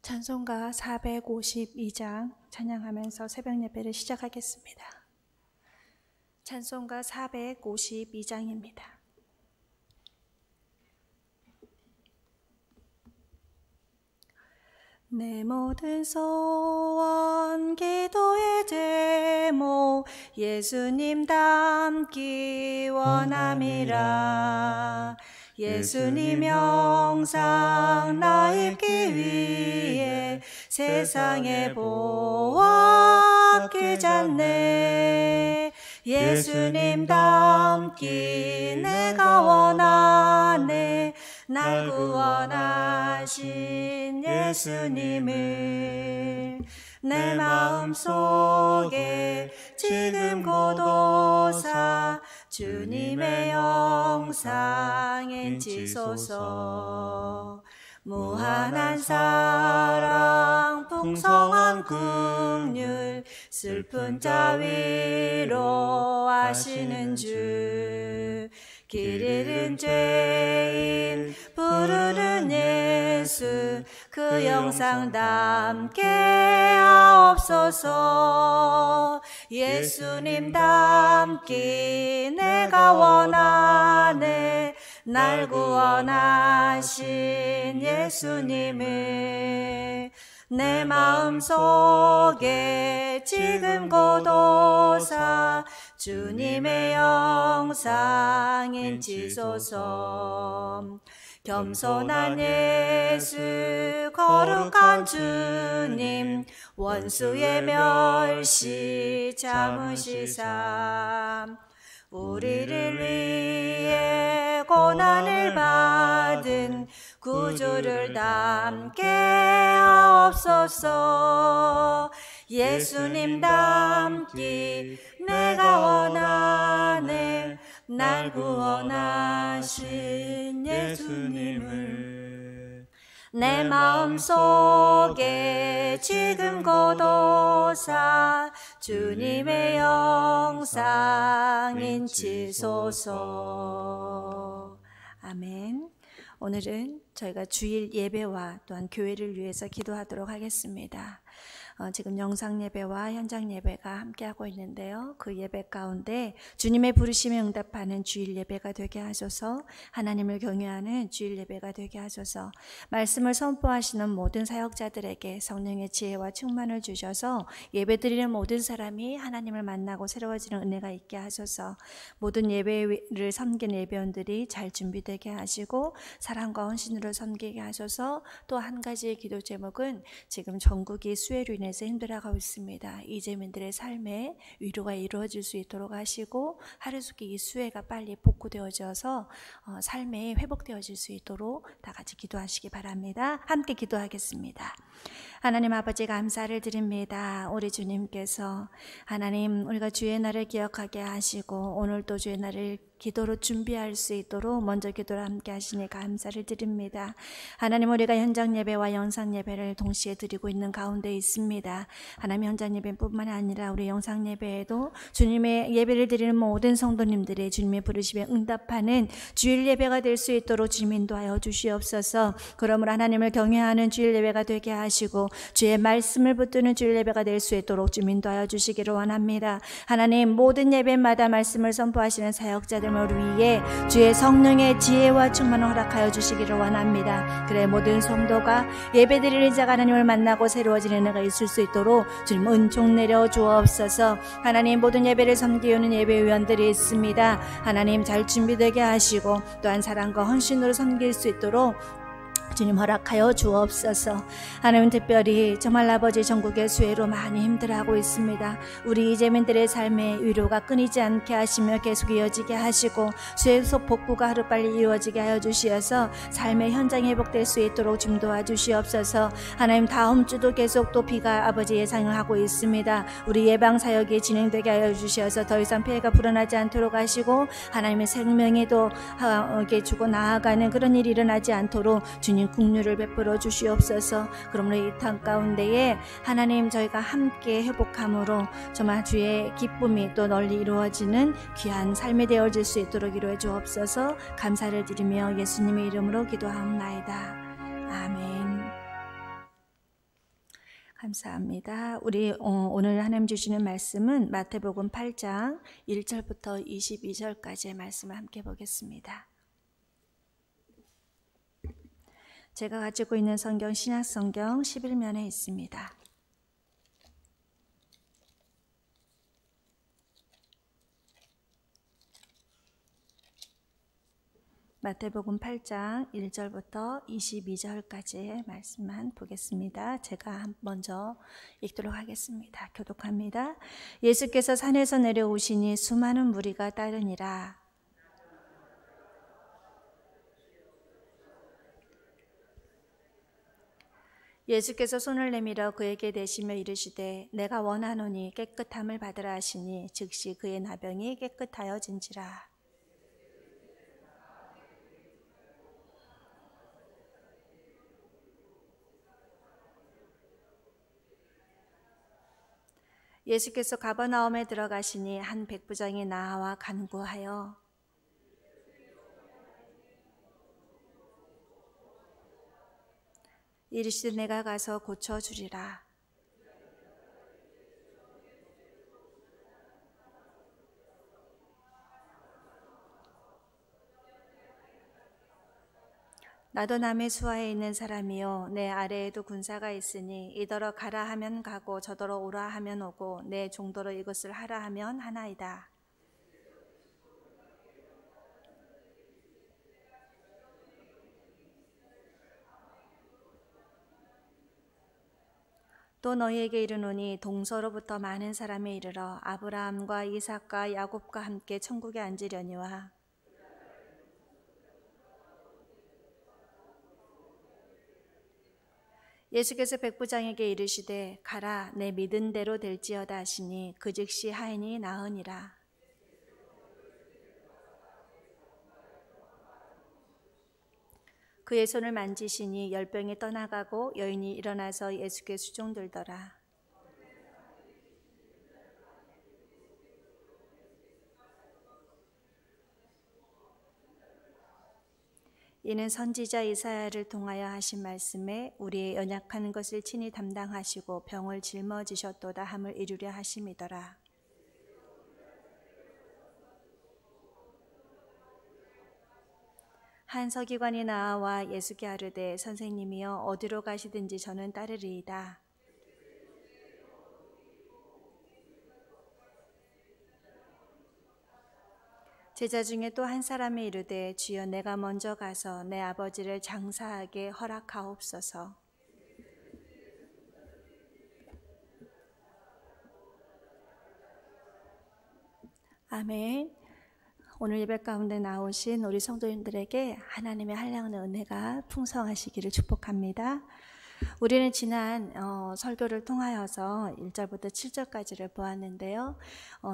찬송가 452장 찬양하면서 새벽 예배를 시작하겠습니다. 찬송가 452장입니다. 내 모든 소원 기도의 제목 예수님 닮기 원함이라. 예수님 영상 나 입기 위해 세상에 보았기 잣네. 예수님 닮기 내가 원하네. 날 구원하신 예수님을 내 마음속에 지금 고도사 주님의 영상 인치소서. 무한한 사랑 풍성한 긍휼 슬픈 자 위로하시는 주. 길 잃은 죄인 부르는 예수 그 영상 담게 하옵소서. 예수님 닮기 내가 원하네. 날 구원하신 예수님을 내 마음속에 지금 고도사 주님의 영상 인치소서. 겸손한 예수 거룩한 주님 원수의 멸시 참으시사. 우리를 위해 고난을 받은 구주를 닮게 하옵소서. 예수님 닮기 내가 원하네. 날 구원하신 예수님을 내 마음속에 지금 고도사 주님의 영상 인치소서. 아멘. 오늘은 저희가 주일 예배와 또한 교회를 위해서 기도하도록 하겠습니다. 지금 영상 예배와 현장 예배가 함께하고 있는데요. 그 예배 가운데 주님의 부르심에 응답하는 주일 예배가 되게 하소서. 하나님을 경외하는 주일 예배가 되게 하소서. 말씀을 선포하시는 모든 사역자들에게 성령의 지혜와 충만을 주셔서 예배드리는 모든 사람이 하나님을 만나고 새로워지는 은혜가 있게 하소서. 모든 예배를 섬기는 예배원들이 잘 준비되게 하시고 사랑과 헌신으로 섬기게 하소서. 또 한 가지의 기도 제목은 지금 전국이 수해로 인해서 힘들어가고 있습니다. 이재민들의 삶에 위로가 이루어질 수 있도록 하시고 하루속히 이 수해가 빨리 복구되어져서 삶에 회복되어질 수 있도록 다 같이 기도하시기 바랍니다. 함께 기도하겠습니다. 하나님 아버지 감사를 드립니다. 우리 주님께서 하나님 우리가 주의 날을 기억하게 하시고 오늘도 주의 날을 기도로 준비할 수 있도록 먼저 기도를 함께 하시니 감사를 드립니다. 하나님 우리가 현장 예배와 영상 예배를 동시에 드리고 있는 가운데 있습니다. 하나님 현장 예배뿐만 아니라 우리 영상 예배에도 주님의 예배를 드리는 모든 성도님들의 주님의 부르심에 응답하는 주일 예배가 될 수 있도록 주님 인도하여 주시옵소서. 그러므로 하나님을 경외하는 주일 예배가 되게 하시고 주의 말씀을 붙드는 주일 예배가 될 수 있도록 주님 인도하여 주시기를 원합니다. 하나님 모든 예배마다 말씀을 선포하시는 사역자들 위해 주의 성령의 지혜와 충만을 허락하여 주시기를 원합니다. 그래 모든 성도가 예배드리는 자가 하나님을 만나고 새로워지는 은혜가 있을 수 있도록 주님 은총 내려 주옵소서. 하나님 모든 예배를 섬기는 예배위원들이 있습니다. 하나님 잘 준비되게 하시고 또한 사랑과 헌신으로 섬길 수 있도록 주님 허락하여 주옵소서. 하나님 특별히 정말 아버지 전국의 수해로 많이 힘들어하고 있습니다. 우리 이재민들의 삶에 위로가 끊이지 않게 하시며 계속 이어지게 하시고 수해 속 복구가 하루빨리 이루어지게 하여 주시어서 삶의 현장이 회복될 수 있도록 좀 도와주시옵소서. 하나님 다음 주도 계속 또 비가 아버지 예상을 하고 있습니다. 우리 예방사역이 진행되게 하여 주시어서 더 이상 피해가 불어나지 않도록 하시고 하나님의 생명에도 주고 나아가는 그런 일이 일어나지 않도록 주님 긍휼을 베풀어 주시옵소서. 그러므로 이 땅 가운데에 하나님 저희가 함께 회복함으로 정말 주의 기쁨이 또 널리 이루어지는 귀한 삶이 되어질 수 있도록 이루어 주옵소서. 감사를 드리며 예수님의 이름으로 기도하옵나이다. 아멘. 감사합니다. 우리 오늘 하나님 주시는 말씀은 마태복음 8장 1절부터 22절까지의 말씀을 함께 보겠습니다. 제가 가지고 있는 성경 신약성경 11면에 있습니다. 마태복음 8장 1절부터 22절까지의 말씀만 보겠습니다. 제가 먼저 읽도록 하겠습니다. 교독합니다. 예수께서 산에서 내려오시니 수많은 무리가 따르니라. 예수께서 손을 내밀어 그에게 대시며 이르시되 내가 원하노니 깨끗함을 받으라 하시니 즉시 그의 나병이 깨끗하여진지라. 예수께서 가버나움에 들어가시니 한 백부장이 나와 간구하여 이르시되 내가 가서 고쳐주리라. 나도 남의 수하에 있는 사람이요 내 아래에도 군사가 있으니 이더러 가라 하면 가고 저더러 오라 하면 오고 내 종도로 이것을 하라 하면 하나이다. 또 너희에게 이르노니 동서로부터 많은 사람이 이르러 아브라함과 이삭과 야곱과 함께 천국에 앉으려니와 예수께서 백부장에게 이르시되 가라 내 믿은 대로 될지어다 하시니 그 즉시 하인이 나으니라. 그의 손을 만지시니 열병이 떠나가고 여인이 일어나서 예수께 수종들더라. 이는 선지자 이사야를 통하여 하신 말씀에 우리의 연약한 것을 친히 담당하시고 병을 짊어지셨도다 함을 이루려 하심이더라. 한 서기관이 나와 예수께 아뢰되 선생님이여 어디로 가시든지 저는 따르리이다. 제자 중에 또 한 사람이 이르되 주여 내가 먼저 가서 내 아버지를 장사하게 허락하옵소서. 아멘. 오늘 예배 가운데 나오신 우리 성도님들에게 하나님의 한량의 은혜가 풍성하시기를 축복합니다. 우리는 지난 설교를 통하여서 1절부터 7절까지를 보았는데요.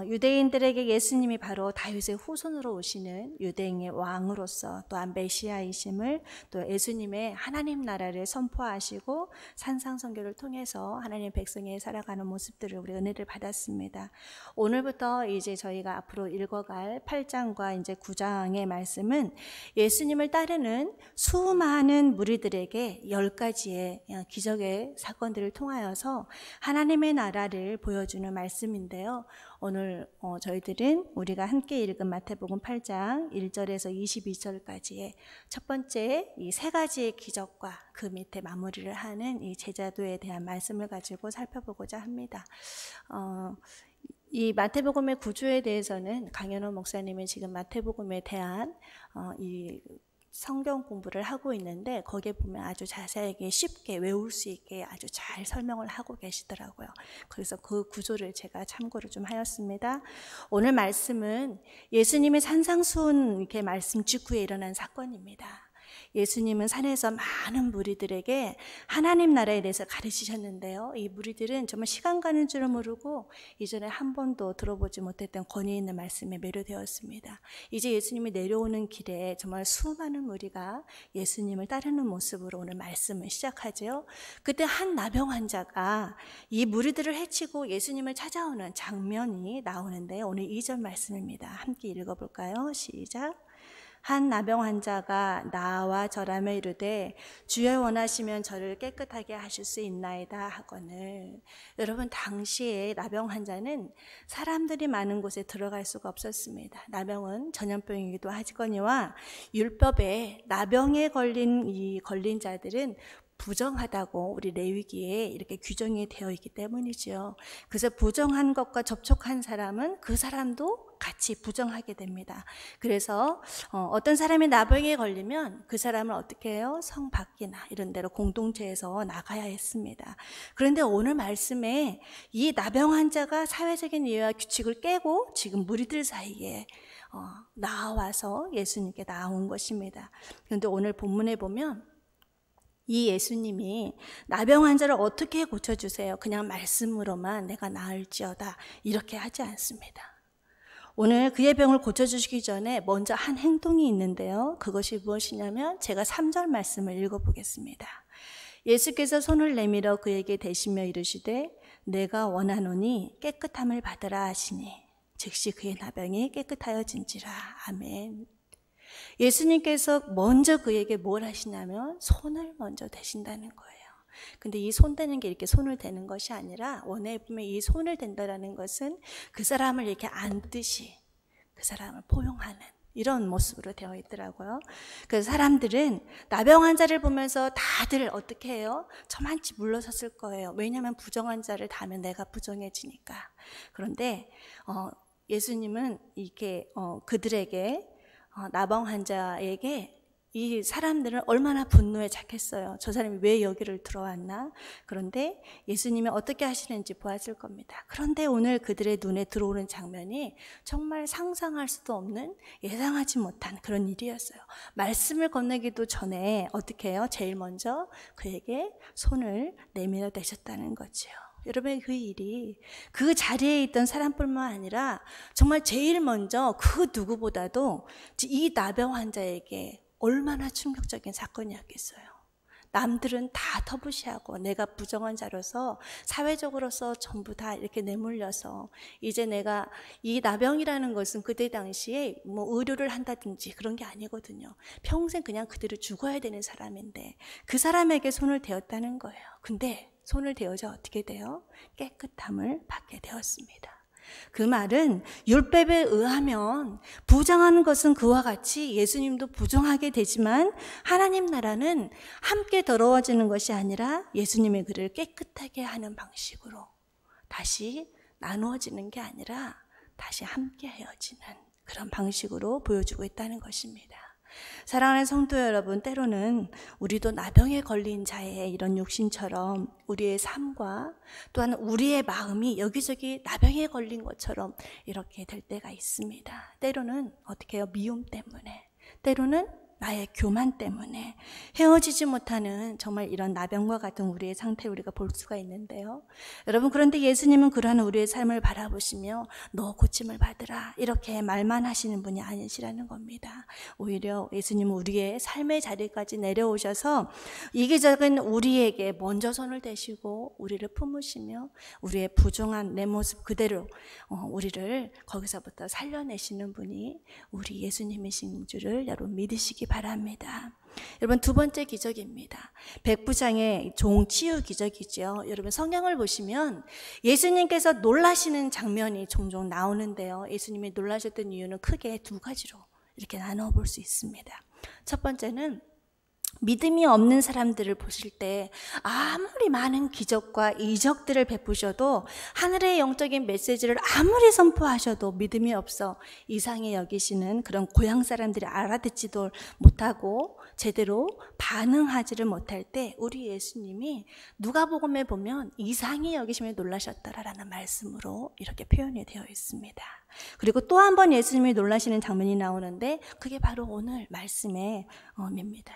유대인들에게 예수님이 바로 다윗의 후손으로 오시는 유대인의 왕으로서 또한 메시아이심을 또 예수님의 하나님 나라를 선포하시고 산상선교를 통해서 하나님의 백성이 살아가는 모습들을 우리 은혜를 받았습니다. 오늘부터 이제 저희가 앞으로 읽어갈 8장과 이제 9장의 말씀은 예수님을 따르는 수많은 무리들에게 10가지의 기적의 사건들을 통하여서 하나님의 나라를 보여주는 말씀인데요. 오늘 저희들은 우리가 함께 읽은 마태복음 8장 1절에서 22절까지의 첫 번째 이 세 가지의 기적과 그 밑에 마무리를 하는 이 제자도에 대한 말씀을 가지고 살펴보고자 합니다. 이 마태복음의 구조에 대해서는 강현호 목사님이 지금 마태복음에 대한 이 성경 공부를 하고 있는데 거기에 보면 아주 자세하게 쉽게 외울 수 있게 아주 잘 설명을 하고 계시더라고요. 그래서 그 구조를 제가 참고를 좀 하였습니다. 오늘 말씀은 예수님의 산상수훈 이렇게 말씀 직후에 일어난 사건입니다. 예수님은 산에서 많은 무리들에게 하나님 나라에 대해서 가르치셨는데요. 이 무리들은 정말 시간 가는 줄을 모르고 이전에 한 번도 들어보지 못했던 권위 있는 말씀에 매료되었습니다. 이제 예수님이 내려오는 길에 정말 수많은 무리가 예수님을 따르는 모습으로 오늘 말씀을 시작하죠. 그때 한 나병 환자가 이 무리들을 해치고 예수님을 찾아오는 장면이 나오는데 오늘 2절 말씀입니다. 함께 읽어볼까요? 시작. 한 나병 환자가 나와 절하며 이르되 주여 원하시면 저를 깨끗하게 하실 수 있나이다 하거늘. 여러분, 당시에 나병 환자는 사람들이 많은 곳에 들어갈 수가 없었습니다. 나병은 전염병이기도 하거니와 율법에 나병에 걸린 자들은 부정하다고 우리 레위기에 이렇게 규정이 되어 있기 때문이죠. 그래서 부정한 것과 접촉한 사람은 그 사람도 같이 부정하게 됩니다. 그래서 어떤 사람이 나병에 걸리면 그 사람을 어떻게 해요? 성 밖이나 이런 데로 공동체에서 나가야 했습니다. 그런데 오늘 말씀에 이 나병 환자가 사회적인 예와 규칙을 깨고 지금 무리들 사이에 나와서 예수님께 나온 것입니다. 그런데 오늘 본문에 보면 이 예수님이 나병 환자를 어떻게 고쳐주세요? 그냥 말씀으로만 내가 나을지어다 이렇게 하지 않습니다. 오늘 그의 병을 고쳐주시기 전에 먼저 한 행동이 있는데요. 그것이 무엇이냐면 제가 3절 말씀을 읽어보겠습니다. 예수께서 손을 내밀어 그에게 대시며 이르시되 내가 원하노니 깨끗함을 받으라 하시니 즉시 그의 나병이 깨끗하여진지라. 아멘. 예수님께서 먼저 그에게 뭘 하시냐면 손을 먼저 대신다는 거예요. 근데 이 손 대는 게 이렇게 손을 대는 것이 아니라 원어에 보면 이 손을 댄다라는 것은 그 사람을 이렇게 안듯이 그 사람을 포용하는 이런 모습으로 되어 있더라고요. 그래서 사람들은 나병 환자를 보면서 다들 어떻게 해요? 저만치 물러섰을 거예요. 왜냐하면 부정한 자를 닿으면 내가 부정해지니까. 그런데 예수님은 이렇게 그들에게 나병 환자에게 이 사람들은 얼마나 분노에 착했어요. 저 사람이 왜 여기를 들어왔나? 그런데 예수님이 어떻게 하시는지 보았을 겁니다. 그런데 오늘 그들의 눈에 들어오는 장면이 정말 상상할 수도 없는, 예상하지 못한 그런 일이었어요. 말씀을 건네기도 전에 어떻게 해요? 제일 먼저 그에게 손을 내밀어 대셨다는 거죠. 여러분, 그 일이 그 자리에 있던 사람뿐만 아니라 정말 제일 먼저 그 누구보다도 이 나병 환자에게 얼마나 충격적인 사건이었겠어요. 남들은 다 터부시하고 내가 부정한 자로서 사회적으로서 전부 다 이렇게 내몰려서 이제 내가 이 나병이라는 것은 그때 당시에 뭐 의료를 한다든지 그런 게 아니거든요. 평생 그냥 그대로 죽어야 되는 사람인데 그 사람에게 손을 대었다는 거예요. 근데 손을 대어자 어떻게 돼요? 깨끗함을 받게 되었습니다. 그 말은 율법에 의하면 부정하는 것은 그와 같이 예수님도 부정하게 되지만 하나님 나라는 함께 더러워지는 것이 아니라 예수님의 그를 깨끗하게 하는 방식으로 다시 나누어지는 게 아니라 다시 함께 헤어지는 그런 방식으로 보여주고 있다는 것입니다. 사랑하는 성도 여러분, 때로는 우리도 나병에 걸린 자의 이런 육신처럼 우리의 삶과 또한 우리의 마음이 여기저기 나병에 걸린 것처럼 이렇게 될 때가 있습니다. 때로는 어떻게 해요? 미움 때문에, 때로는 나의 교만 때문에 헤어지지 못하는 정말 이런 나병과 같은 우리의 상태를 우리가 볼 수가 있는데요. 여러분, 그런데 예수님은 그러한 우리의 삶을 바라보시며 너 고침을 받으라 이렇게 말만 하시는 분이 아니시라는 겁니다. 오히려 예수님은 우리의 삶의 자리까지 내려오셔서 이기적인 우리에게 먼저 손을 대시고 우리를 품으시며 우리의 부정한 내 모습 그대로 우리를 거기서부터 살려내시는 분이 우리 예수님이신 줄을 여러분 믿으시기 바랍니다. 여러분, 두 번째 기적입니다. 백부장의 종 치유 기적이죠. 여러분, 성경을 보시면 예수님께서 놀라시는 장면이 종종 나오는데요. 예수님이 놀라셨던 이유는 크게 두 가지로 이렇게 나누어 볼 수 있습니다. 첫 번째는 믿음이 없는 사람들을 보실 때 아무리 많은 기적과 이적들을 베푸셔도 하늘의 영적인 메시지를 아무리 선포하셔도 믿음이 없어 이상히 여기시는 그런 고향 사람들이 알아듣지도 못하고 제대로 반응하지를 못할 때 우리 예수님이 누가복음에 보면 이상히 여기심에 놀라셨다라는 말씀으로 이렇게 표현이 되어 있습니다. 그리고 또 한 번 예수님이 놀라시는 장면이 나오는데 그게 바로 오늘 말씀의 의미입니다.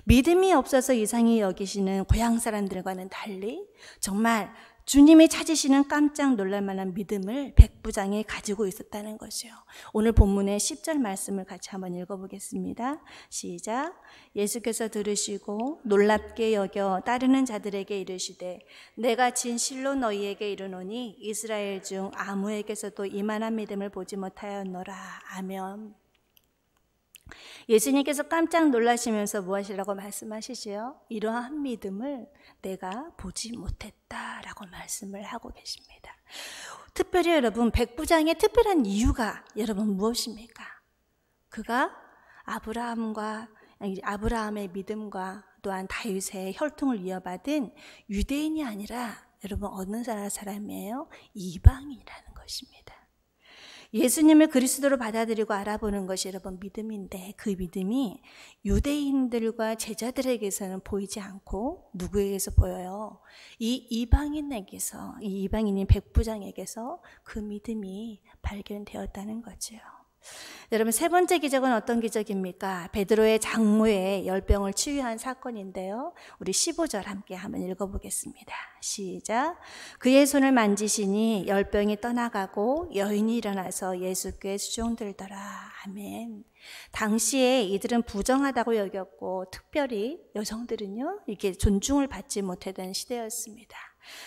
믿음이 없어서 이상히 여기시는 고향 사람들과는 달리 정말 주님이 찾으시는 깜짝 놀랄 만한 믿음을 백부장이 가지고 있었다는 것이요. 오늘 본문의 10절 말씀을 같이 한번 읽어보겠습니다. 시작. 예수께서 들으시고 놀랍게 여겨 따르는 자들에게 이르시되 내가 진실로 너희에게 이르노니 이스라엘 중 아무에게서도 이만한 믿음을 보지 못하였노라. 아멘. 예수님께서 깜짝 놀라시면서 무엇이라고 말씀하시지요? 이러한 믿음을 내가 보지 못했다라고 말씀을 하고 계십니다. 특별히 여러분, 백부장의 특별한 이유가 여러분 무엇입니까? 그가 아브라함의 믿음과 또한 다윗의 혈통을 이어받은 유대인이 아니라 여러분 어느 나라 사람이에요? 이방인이라는 것입니다. 예수님을 그리스도로 받아들이고 알아보는 것이 여러분 믿음인데, 그 믿음이 유대인들과 제자들에게서는 보이지 않고 누구에게서 보여요? 이 이방인인 백부장에게서 그 믿음이 발견되었다는 거죠. 여러분, 세 번째 기적은 어떤 기적입니까? 베드로의 장모의 열병을 치유한 사건인데요. 우리 15절 함께 한번 읽어보겠습니다. 시작. 그의 손을 만지시니 열병이 떠나가고 여인이 일어나서 예수께 수종들더라. 아멘. 당시에 이들은 부정하다고 여겼고 특별히 여성들은요 이렇게 존중을 받지 못하던 시대였습니다.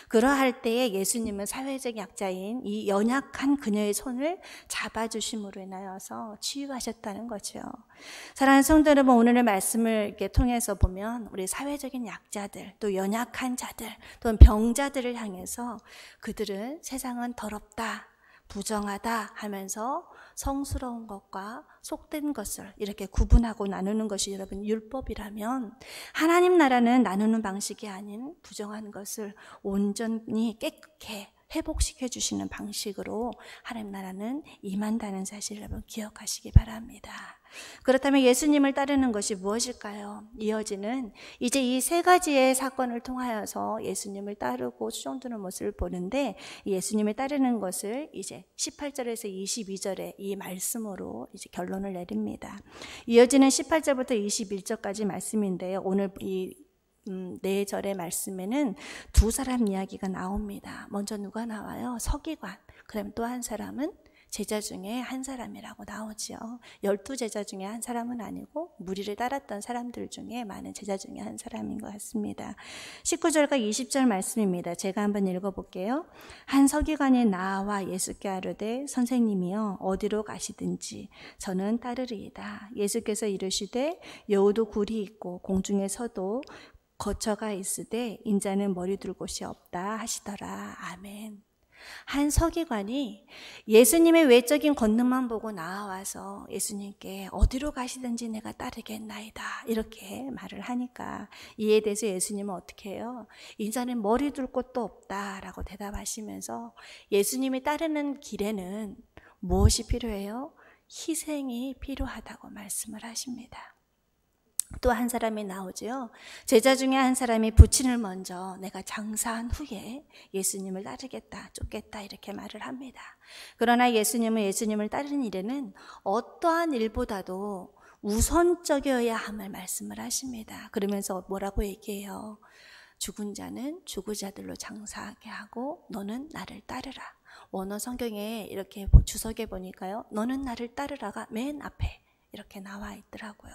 그러할 때에 예수님은 사회적 약자인 이 연약한 그녀의 손을 잡아주심으로 인하여서 치유하셨다는 거죠. 사랑하는 성도 여러분, 오늘의 말씀을 이렇게 통해서 보면 우리 사회적인 약자들, 또 연약한 자들, 또는 병자들을 향해서 그들은 세상은 더럽다, 부정하다 하면서 성스러운 것과 속된 것을 이렇게 구분하고 나누는 것이 여러분 율법이라면, 하나님 나라는 나누는 방식이 아닌 부정한 것을 온전히 깨끗게 회복시켜 주시는 방식으로 하나님 나라는 임한다는 사실을 여러분 기억하시기 바랍니다. 그렇다면 예수님을 따르는 것이 무엇일까요? 이어지는 이제 이 세 가지의 사건을 통하여서 예수님을 따르고 수종드는 모습을 보는데, 예수님을 따르는 것을 이제 18절에서 22절의 이 말씀으로 이제 결론을 내립니다. 이어지는 18절부터 21절까지 말씀인데요. 오늘 이 4절의 말씀에는 두 사람 이야기가 나옵니다. 먼저 누가 나와요? 서기관. 그럼 또 한 사람은 제자 중에 한 사람이라고 나오죠. 12제자 중에 한 사람은 아니고 무리를 따랐던 사람들 중에 많은 제자 중에 한 사람인 것 같습니다. 19절과 20절 말씀입니다. 제가 한번 읽어볼게요. 한 서기관이 나와 예수께 아뢰되 선생님이여 어디로 가시든지 저는 따르리이다. 예수께서 이르시되 여우도 굴이 있고 공중에서도 거처가 있으되 인자는 머리 둘 곳이 없다 하시더라. 아멘. 한 서기관이 예수님의 외적인 권능만 보고 나와서 예수님께 어디로 가시든지 내가 따르겠나이다 이렇게 말을 하니까, 이에 대해서 예수님은 어떻게 해요? 인자는 머리 둘 곳도 없다라고 대답하시면서 예수님이 따르는 길에는 무엇이 필요해요? 희생이 필요하다고 말씀을 하십니다. 또 한 사람이 나오죠. 제자 중에 한 사람이 부친을 먼저 내가 장사한 후에 예수님을 따르겠다, 쫓겠다 이렇게 말을 합니다. 그러나 예수님을 따르는 일에는 어떠한 일보다도 우선적이어야 함을 말씀을 하십니다. 그러면서 뭐라고 얘기해요? 죽은 자는 죽은 자들로 장사하게 하고 너는 나를 따르라. 원어 성경에 이렇게 주석에 보니까요, 너는 나를 따르라가 맨 앞에 이렇게 나와 있더라고요.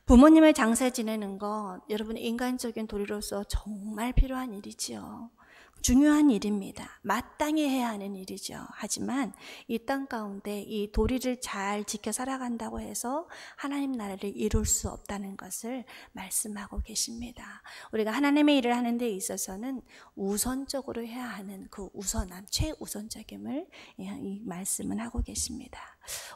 부모님을 장사 지내는 건 여러분 인간적인 도리로서 정말 필요한 일이지요. 중요한 일입니다. 마땅히 해야 하는 일이죠. 하지만 이 땅 가운데 이 도리를 잘 지켜 살아간다고 해서 하나님 나라를 이룰 수 없다는 것을 말씀하고 계십니다. 우리가 하나님의 일을 하는 데 있어서는 우선적으로 해야 하는 그 우선함, 최우선적임을 이 말씀은 하고 계십니다.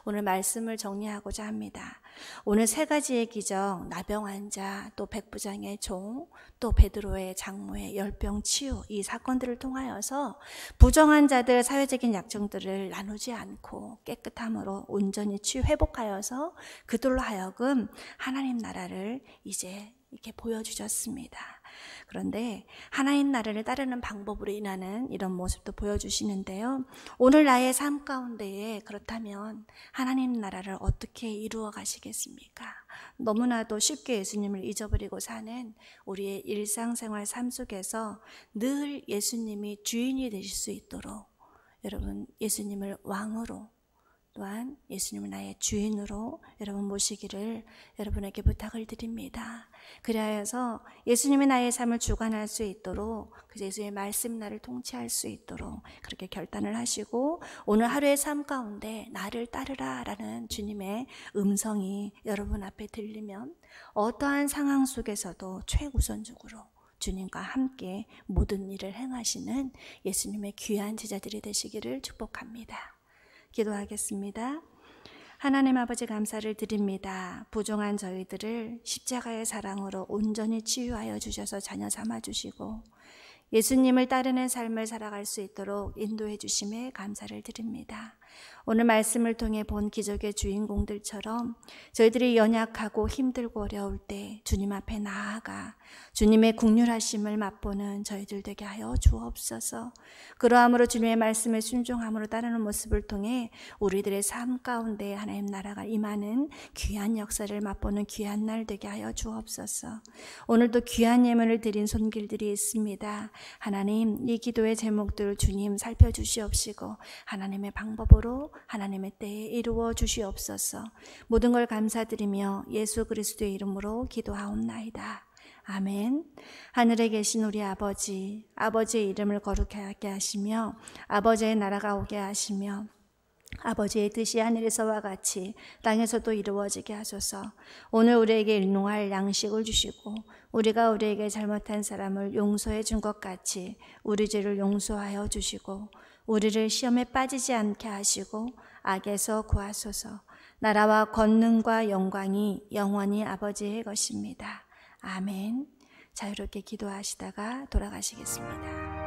오늘 말씀을 정리하고자 합니다. 오늘 세 가지의 기적, 나병 환자, 또 백부장의 종, 또 베드로의 장모의 열병 치유, 이 사건들을 통하여서 부정한 자들, 사회적인 약점들을 나누지 않고 깨끗함으로 온전히 치유 회복하여서 그들로 하여금 하나님 나라를 이제 이렇게 보여주셨습니다. 그런데 하나님 나라를 따르는 방법으로 인하는 이런 모습도 보여주시는데요. 오늘 나의 삶 가운데에 그렇다면 하나님 나라를 어떻게 이루어 가시겠습니까? 너무나도 쉽게 예수님을 잊어버리고 사는 우리의 일상생활 삶 속에서 늘 예수님이 주인이 되실 수 있도록 여러분 예수님을 왕으로 또한 예수님을 나의 주인으로 여러분 모시기를 여러분에게 부탁을 드립니다. 그리하여서 예수님이 나의 삶을 주관할 수 있도록 그 예수의 말씀이 나를 통치할 수 있도록 그렇게 결단을 하시고 오늘 하루의 삶 가운데 나를 따르라 라는 주님의 음성이 여러분 앞에 들리면 어떠한 상황 속에서도 최우선적으로 주님과 함께 모든 일을 행하시는 예수님의 귀한 제자들이 되시기를 축복합니다. 기도하겠습니다. 하나님 아버지 감사를 드립니다. 부정한 저희들을 십자가의 사랑으로 온전히 치유하여 주셔서 자녀 삼아 주시고 예수님을 따르는 삶을 살아갈 수 있도록 인도해 주심에 감사를 드립니다. 오늘 말씀을 통해 본 기적의 주인공들처럼 저희들이 연약하고 힘들고 어려울 때 주님 앞에 나아가 주님의 긍휼하심을 맛보는 저희들 되게 하여 주옵소서. 그러함으로 주님의 말씀에 순종함으로 따르는 모습을 통해 우리들의 삶 가운데 하나님 나라가 임하는 귀한 역사를 맛보는 귀한 날 되게 하여 주옵소서. 오늘도 귀한 예물을 드린 손길들이 있습니다. 하나님 이 기도의 제목들 주님 살펴주시옵시고 하나님의 방법으로 하나님의 때에 이루어 주시옵소서. 모든 걸 감사드리며 예수 그리스도의 이름으로 기도하옵나이다. 아멘. 하늘에 계신 우리 아버지, 아버지의 이름을 거룩하게 하시며 아버지의 나라가 오게 하시며 아버지의 뜻이 하늘에서와 같이 땅에서도 이루어지게 하소서. 오늘 우리에게 일용할 양식을 주시고 우리가 우리에게 잘못한 사람을 용서해 준 것 같이 우리 죄를 용서하여 주시고 우리를 시험에 빠지지 않게 하시고 악에서 구하소서. 나라와 권능과 영광이 영원히 아버지의 것입니다. 아멘. 자유롭게 기도하시다가 돌아가시겠습니다.